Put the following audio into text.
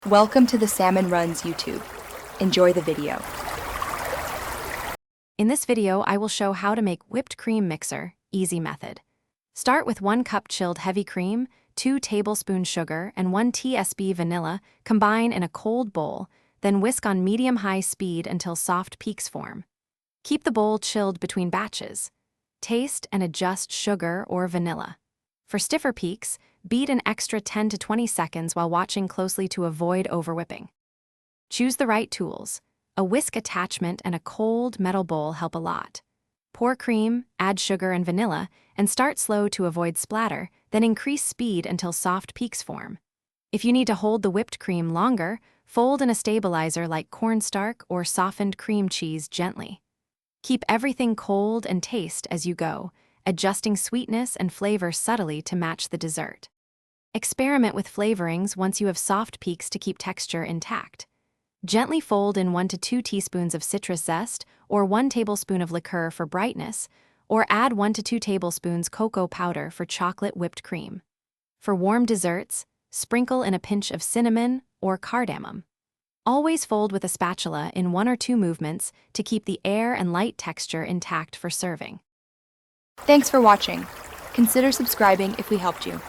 Welcome to the Salmon Runs YouTube. Enjoy the video. In this video, I will show how to make whipped cream mixer, easy method. Start with 1 cup chilled heavy cream, 2 tablespoons sugar, and 1 TSB vanilla, combine in a cold bowl, then whisk on medium-high speed until soft peaks form. Keep the bowl chilled between batches. Taste and adjust sugar or vanilla. For stiffer peaks, beat an extra 10 to 20 seconds while watching closely to avoid overwhipping. Choose the right tools. A whisk attachment and a cold metal bowl help a lot. Pour cream, add sugar and vanilla, and start slow to avoid splatter, then increase speed until soft peaks form. If you need to hold the whipped cream longer, fold in a stabilizer like cornstarch or softened cream cheese gently. Keep everything cold and taste as you go, adjusting sweetness and flavor subtly to match the dessert. Experiment with flavorings once you have soft peaks to keep texture intact. Gently fold in 1 to 2 teaspoons of citrus zest or 1 tablespoon of liqueur for brightness, or add 1 to 2 tablespoons cocoa powder for chocolate whipped cream. For warm desserts, sprinkle in a pinch of cinnamon or cardamom. Always fold with a spatula in 1 or 2 movements to keep the air and light texture intact for serving. Thanks for watching. Consider subscribing if we helped you.